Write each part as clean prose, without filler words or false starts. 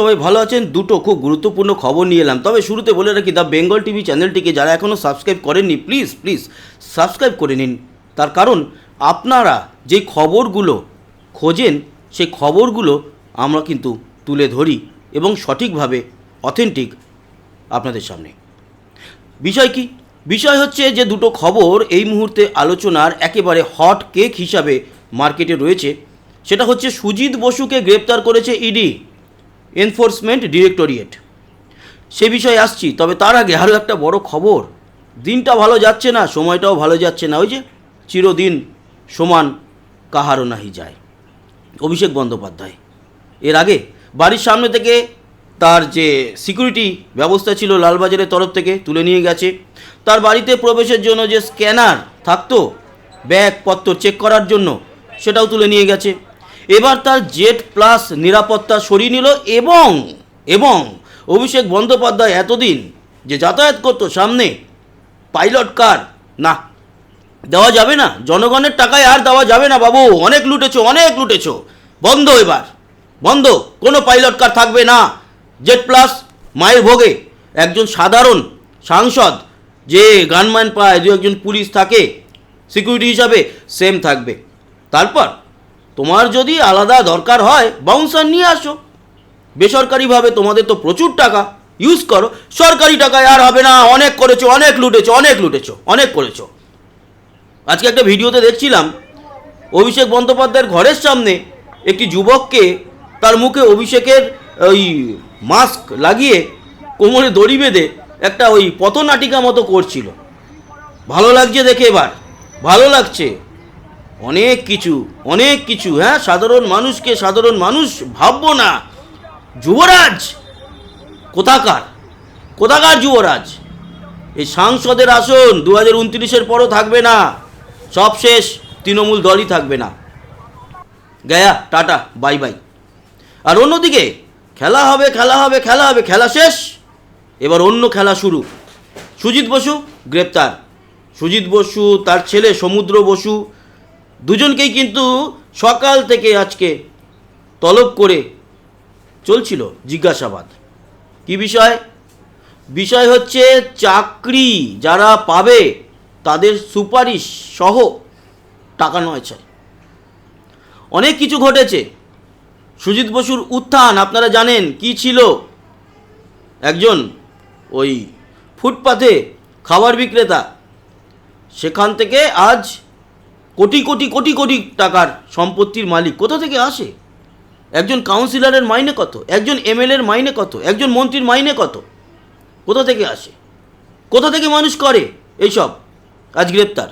সবাই ভালো আছেন। দুটো খুব গুরুত্বপূর্ণ খবর নিয়ে এলাম। তবে শুরুতে বলে রাখি, দ্য বেঙ্গল টিভি চ্যানেলটিকে যারা এখনও সাবস্ক্রাইব করেননি প্লিজ সাবস্ক্রাইব করে নিন। তার কারণ আপনারা যে খবরগুলো খোঁজেন সেই খবরগুলো আমরা কিন্তু তুলে ধরি এবং সঠিকভাবে অথেন্টিক আপনাদের সামনে। বিষয় কি? বিষয় হচ্ছে যে দুটো খবর এই মুহূর্তে আলোচনার একেবারে হট কেক হিসাবে মার্কেটে রয়েছে। সেটা হচ্ছে সুজিত বসুকে গ্রেপ্তার করেছে ইডি, এনফোর্সমেন্ট ডিরেক্টরিয়েট। সে বিষয়ে আসছি। তবে তার আগে আরও একটা বড় খবর। দিনটা ভালো যাচ্ছে না, সময়টাও ভালো যাচ্ছে না। ওই যে চিরদিন সমান কাহারও নাহি যায়, অভিষেক বন্দ্যোপাধ্যায় এর আগে বাড়ির সামনে থেকে তার যে সিকিউরিটি ব্যবস্থা ছিল লালবাজারের তরফ থেকে তুলে নিয়ে গেছে। তার বাড়িতে প্রবেশের জন্য যে স্ক্যানার থাকতো ব্যাগপত্র চেক করার জন্য, সেটাও তুলে নিয়ে গেছে। এবার তার জেড প্লাস নিরাপত্তা সরিয়ে নিল এবং অভিষেক বন্দ্যোপাধ্যায় এতদিন যে যাতায়াত করতো সামনে পাইলট কার, না, দেওয়া যাবে না। জনগণের টাকায় আর দেওয়া যাবে না বাবু, অনেক লুটেছো, বন্ধ, এবার বন্ধ, কোনো পাইলট কার থাকবে না। জেড প্লাস মায়ের ভোগে একজন সাধারণ সাংসদ যে গানম্যান পায়, দু একজন পুলিশ থাকে সিকিউরিটি হিসাবে, সেম থাকবে। তারপর তোমার যদি আলাদা দরকার হয় বাউন্সার নিয়ে আসো, বেসরকারিভাবে তোমাদের তো প্রচুর টাকা, ইউজ করো। সরকারি টাকায় আর হবে না। অনেক করেছো, অনেক করেছো। আজকে একটা ভিডিওতে দেখছিলাম অভিষেক বন্দ্যোপাধ্যায়ের ঘরের সামনে একটি যুবককে তার মুখে অভিষেকের ওই মাস্ক লাগিয়ে কোমরে দড়ি বেঁধে একটা ওই পথনাটিকা মতো করছিল। ভালো লাগছে দেখে, এবার ভালো লাগছে। অনেক কিছু হ্যাঁ, সাধারণ মানুষ ভাববো না। যুবরাজ কোথাকার যুবরাজ? এই সাংসদের আসন 2029-এর পরও থাকবে না, সব শেষ, তৃণমূল দলই থাকবে না, গয়া টাটা বাই বাই। আর অন্যদিকে খেলা হবে, খেলা শেষ, এবার অন্য খেলা শুরু। সুজিত বসু গ্রেপ্তার। সুজিত বসু, তার ছেলে সমুদ্র বসু, দুজনকেই কিন্তু সকাল থেকে আজকে তলব করে চলছিল জিজ্ঞাসাবাদ। কি বিষয় হচ্ছে চাকরি যারা পাবে তাদের সুপারিশ সহ টাকা নয় চাই। অনেক কিছু ঘটেছে। সুজিত বসুর উত্থান আপনারা জানেন কি ছিল। একজন ওই ফুটপাথে খাবার বিক্রেতা, সেখান থেকে আজ কোটি টাকার সম্পত্তির মালিক। কোথা থেকে আসে? একজন কাউন্সিলরের মাইনে কত, একজন এমএলএর মাইনে কত, একজন মন্ত্রীর মাইনে কত, কোথা থেকে আসে? কোথা থেকে মানুষ করে এইসব? আজ গ্রেপ্তার।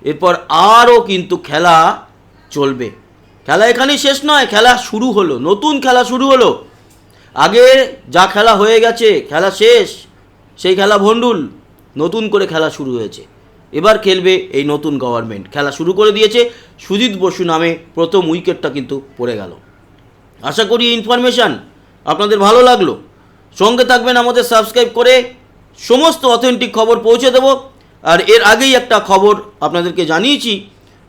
এরপর আরও কিন্তু খেলা চলবে। খেলা এখানেই শেষ নয়, খেলা শুরু হলো, নতুন খেলা শুরু হলো। আগে যা খেলা হয়ে গেছে, খেলা শেষ, সেই খেলা ভণ্ডুল। নতুন করে খেলা শুরু হয়েছে। এবার খেলবে এই নতুন গভর্নমেন্ট। খেলা শুরু করে দিয়েছে। সুজিত বসু নামে প্রথম উইকেটটা কিন্তু পড়ে গেল। আশা করি ইনফরমেশান আপনাদের ভালো লাগলো। সঙ্গে থাকবেন আমাদের সাবস্ক্রাইব করে, সমস্ত অথেন্টিক খবর পৌঁছে দেব। আর এর আগেই একটা খবর আপনাদেরকে জানিয়েছি,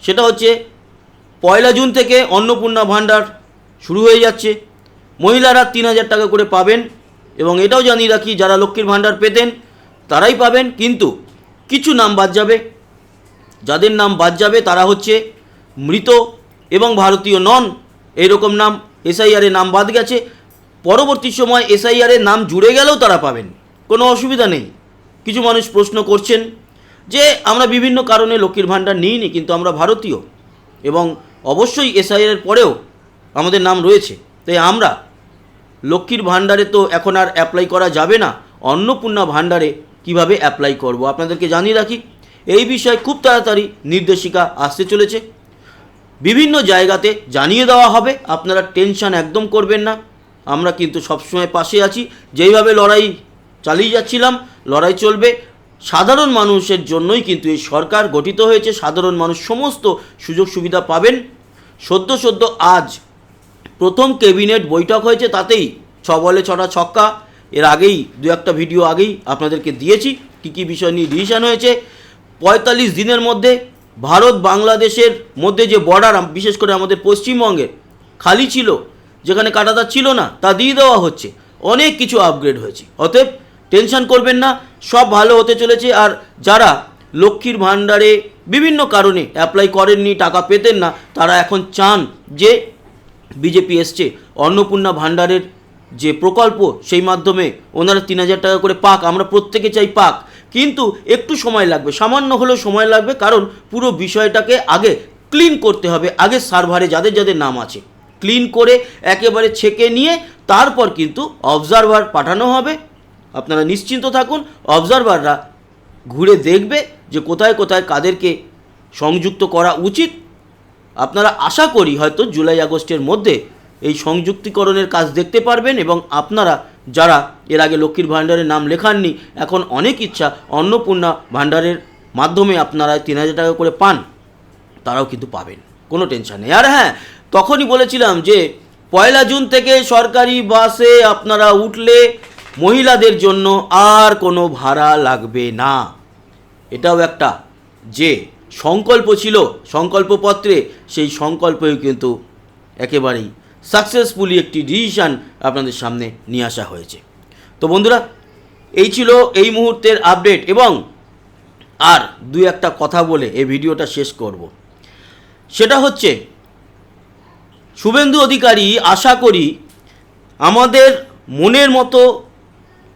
সেটা হচ্ছে 1 জুন থেকে অন্নপূর্ণা ভাণ্ডার শুরু হয়ে যাচ্ছে। মহিলারা 3000 টাকা করে পাবেন। এবং এটাও জানিয়ে রাখি, যারা লক্ষ্মীর ভাণ্ডার পেতেন তারাই পাবেন, কিন্তু কিছু নাম বাদ যাবে। যাদের নাম বাদ যাবে তারা হচ্ছে মৃত এবং ভারতীয় নন, এইরকম নাম। এসআইআরে নাম বাদ গেছে, পরবর্তী সময় এসআইআরে নাম জুড়ে গেলেও তারা পাবেন, কোনো অসুবিধা নেই। কিছু মানুষ প্রশ্ন করছেন যে আমরা বিভিন্ন কারণে লক্ষ্মীর ভাণ্ডার নিইনি, কিন্তু আমরা ভারতীয় এবং অবশ্যই এসআইআরের পরেও আমাদের নাম রয়েছে, তাই আমরা লক্ষ্মীর ভাণ্ডারে তো এখন আর অ্যাপ্লাই করা যাবে না, অন্নপূর্ণা ভাণ্ডারে কিভাবে অ্যাপ্লাই করব আপনাদেরকে জানিয়ে রাখি। এই বিষয়ে খুব তাড়াতাড়ি নির্দেশিকা আসতে চলেছে, বিভিন্ন জায়গাতে জানিয়ে দেওয়া হবে। আপনারা টেনশন একদম করবেন না, আমরা কিন্তু সবসময় পাশে আছি। যেইভাবে লড়াই চালিয়ে যাচ্ছিলাম, লড়াই চলবে। সাধারণ মানুষের জন্যই কিন্তু এই সরকার গঠিত হয়েছে। সাধারণ মানুষ সমস্ত সুযোগ সুবিধা পাবেন। সদ্য আজ প্রথম ক্যাবিনেট বৈঠক হয়েছে, তাতেই 6 বলে 6টা ছক্কা। এর আগেই 2-1টা ভিডিও আগেই আপনাদেরকে দিয়েছি কী বিষয় নিয়ে ডিসিশন হয়েছে। 45 দিনের মধ্যে ভারত বাংলাদেশের মধ্যে যে বর্ডার, বিশেষ করে আমাদের পশ্চিমবঙ্গে খালি ছিল, যেখানে কাঁটাতার ছিল না তা দিয়ে দেওয়া হচ্ছে, অনেক কিছু আপগ্রেড হয়েছে। অতএব টেনশন করবেন না, সব ভালো হতে চলেছে। আর যারা লক্ষ্মীর ভাণ্ডারে বিভিন্ন কারণে অ্যাপ্লাই করেননি, টাকা পেতেন না, তারা এখন চান যে বিজেপি এসছে, অন্নপূর্ণা ভাণ্ডারের যে প্রকল্প সেই মাধ্যমে ওনারা 3,000 টাকা করে পাক, আমরা প্রত্যেকে চাই পাক, কিন্তু একটু সময় লাগবে, সামান্য হলেও সময় লাগবে, কারণ পুরো বিষয়টাকে আগে ক্লিন করতে হবে। আগে সার্ভারে যাদের যাদের নাম আছে ক্লিন করে একেবারে ছেঁকে নিয়ে তারপর কিন্তু অবজারভার পাঠানো হবে। আপনারা নিশ্চিন্ত থাকুন, অবজারভাররা ঘুরে দেখবে যে কোথায় কোথায় কাদেরকে সংযুক্ত করা উচিত। আপনারা আশা করি হয়তো জুলাই আগস্টের মধ্যে এই সংযুক্তিকরণের কাজ দেখতে পারবেন, এবং আপনারা যারা এর আগে লক্ষ্মীর ভাণ্ডারের নাম লেখাননি, এখন অনেক ইচ্ছা অন্নপূর্ণা ভাণ্ডারের মাধ্যমে আপনারা 3,000 টাকা করে পান, তারাও কিন্তু পাবেন, কোনো টেনশন নেই। আর হ্যাঁ, তখনই বলেছিলাম যে 1 জুন থেকে সরকারি বাসে আপনারা উঠলে মহিলাদের জন্য আর কোনো ভাড়া লাগবে না। এটাও একটা যে সংকল্প ছিল সংকল্পপত্রে, সেই সংকল্পই কিন্তু একেবারেই সাকসেসফুলি একটি ডিসিশান আপনাদের সামনে নিয়ে আসা হয়েছে। তো বন্ধুরা, এই ছিল এই মুহূর্তের আপডেট, এবং আর দুই একটা কথা বলে এই ভিডিওটা শেষ করব। সেটা হচ্ছে, শুভেন্দু অধিকারী আশা করি আমাদের মনের মতো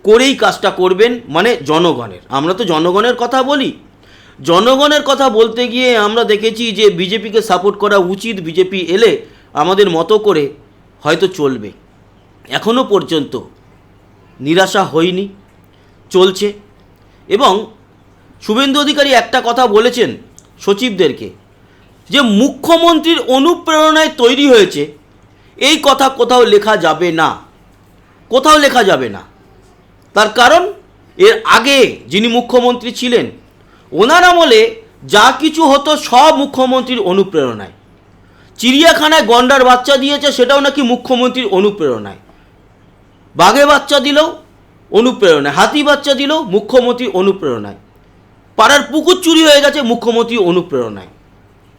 করেই কাজটা করবেন, মানে জনগণের। আমরা তো জনগণের কথা বলি, জনগণের কথা বলতে গিয়ে আমরা দেখেছি যে বিজেপিকে সাপোর্ট করা উচিত, বিজেপি এলে আমাদের মতো করে হয়তো চলবে। এখনও পর্যন্ত নিরাশা হয়নি, চলছে। এবং শুভেন্দু অধিকারী একটা কথা বলেছেন সচিবদেরকে, যে মুখ্যমন্ত্রীর অনুপ্রেরণায় তৈরি হয়েছে, এই কথা কোথাও লেখা যাবে না, কোথাও লেখা যাবে না। তার কারণ, এর আগে যিনি মুখ্যমন্ত্রী ছিলেন ওনার আমলে যা কিছু হতো সব মুখ্যমন্ত্রীর অনুপ্রেরণায়। চিড়িয়াখানায় গন্ডার বাচ্চা দিয়েছে, সেটাও নাকি মুখ্যমন্ত্রীর অনুপ্রেরণায়। বাঘে বাচ্চা দিলেও অনুপ্রেরণায়, হাতি বাচ্চা দিলেও মুখ্যমন্ত্রীর অনুপ্রেরণায়। পাড়ার পুকুর চুরি হয়ে গেছে মুখ্যমন্ত্রীর অনুপ্রেরণায়।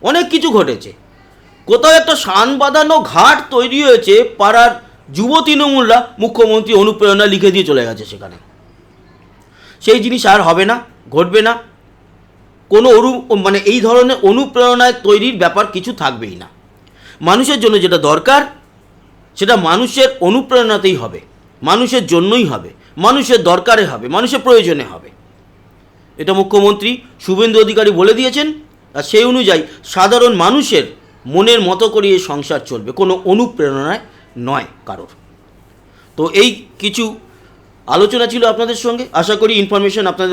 অনেক কিছু ঘটেছে। কোথাও একটা শান বাঁধানো ঘাট তৈরি হয়েছে, পাড়ার যুব তৃণমূলরা মুখ্যমন্ত্রী অনুপ্রেরণা লিখে দিয়ে চলে গেছে সেখানে। সেই জিনিস আর হবে না, ঘটবে না। কোনো মানে এই ধরনের অনুপ্রেরণায় তৈরির ব্যাপার কিছু থাকবেই না। মানুষের জন্য যেটা দরকার সেটা মানুষের অনুপ্রেরণাতেই হবে, মানুষের জন্যই হবে, মানুষের দরকারে হবে, মানুষের প্রয়োজনে হবে। এটা মুখ্যমন্ত্রী শুভেন্দু অধিকারী বলে দিয়েছেন, আর সেই অনুযায়ী সাধারণ মানুষের মনের মতো করে এই সংসার চলবে, কোনো অনুপ্রেরণায় নয় কারোর। তো এই কিছু আলোচনা ছিল আপনাদের সঙ্গে। আশা করি ইনফরমেশন আপনাদের